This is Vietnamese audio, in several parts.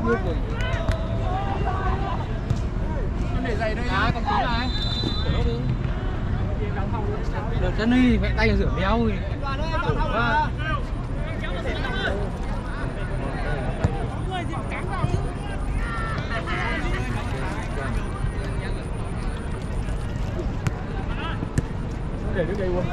Em để giày đây nhá, con tí này. Được chân đi, mẹ tay rửa béo rồi. Để nước đây uống.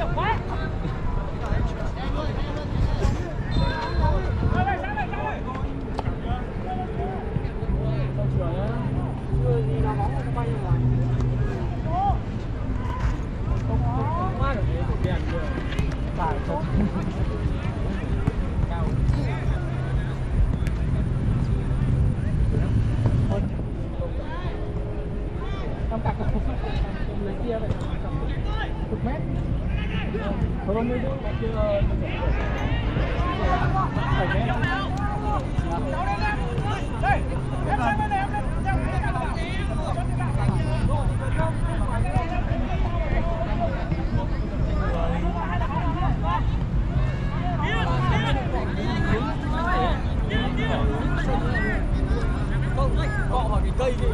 Cọ vào cái cây kia.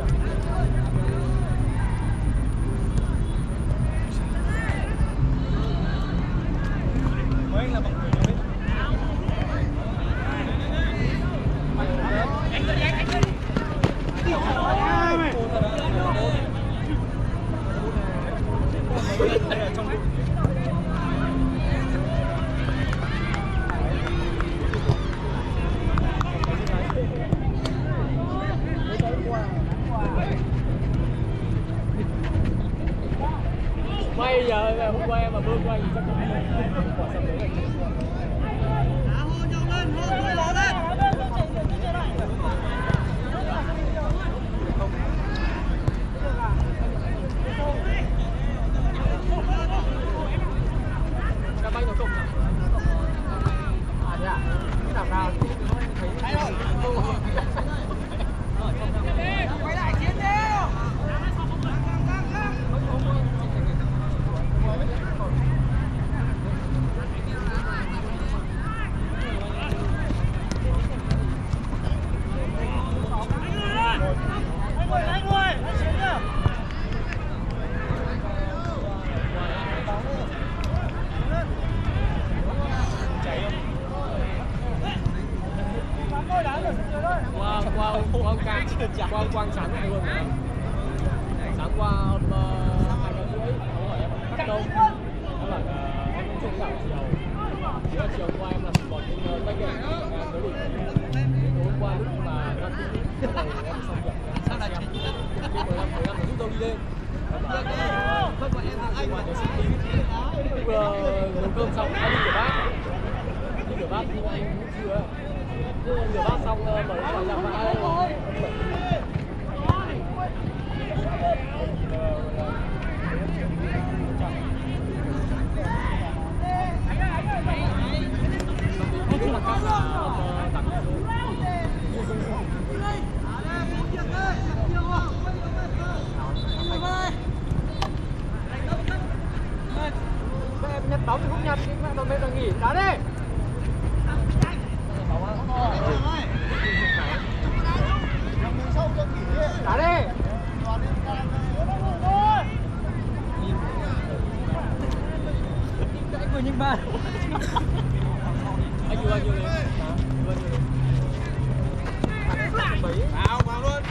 Mấy anh là bằng người đấy. Anh ơi, anh ơi. May giờ hôm qua em mà bơm qua thì chắc cũng quả sầm đấy. Hô nhau lên, hô lên. Các bác nó cộng nào? À thế à? Cái đảo nào thấy quay lại chiến theo. Quang sáng luôn mà. Sáng qua hôm 2:30 ông hỏi em cắt đâu. Nó bảo em không trông đảo chiều. Chiều qua em làm một cái tách em tới đỉnh. Hôm qua lúc mà ra tí em xong việc em sang xem. Nhưng mà em rút đâu đi lên. Không bọn em là anh mà để xin tí. Vừa nấu cơm xong anh đi rửa bát. Đi rửa bát nhưng anh cũng chưa. Rửa bát xong mở cái phòng làm bát. Nhặt bóng thì không nhặt, còn bây giờ nghỉ đá đi. Đá đi. Anh vừa nhưng ba. Anh vừa nhiều đấy. Vào luôn.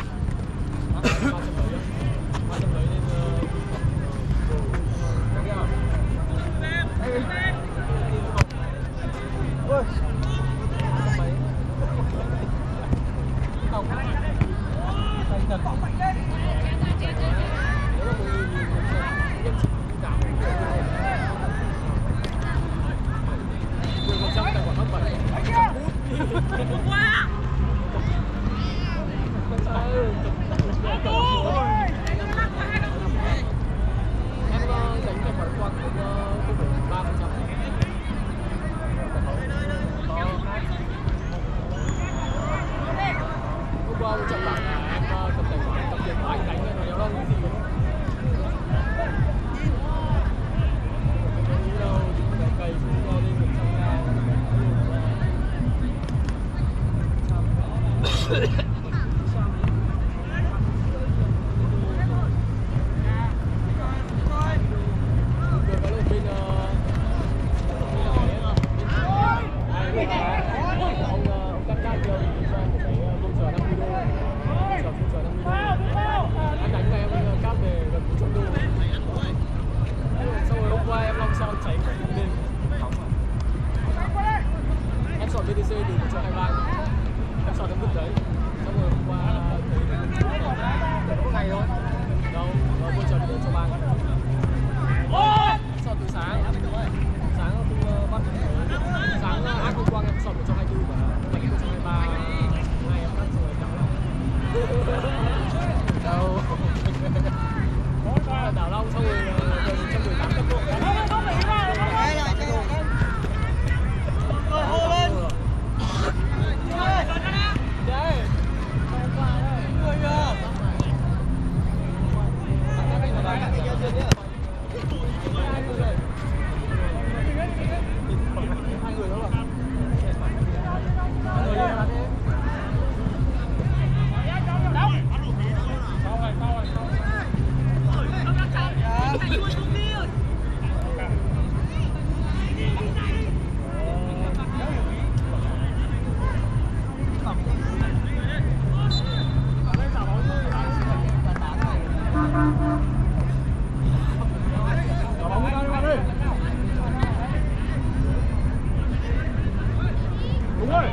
C từ 1 cho 23 em so đến mức đấy, xong rồi hôm qua thấy có ngày thôi đâu nó vô trần 1 cho 3 so từ sáng không bắt sáng ác hôm qua em so 1 cho 24 và đánh 1 cho 23 ngày em cắt rồi đảo đâu đảo Long xong rồi 118 cấp độ đúng rồi.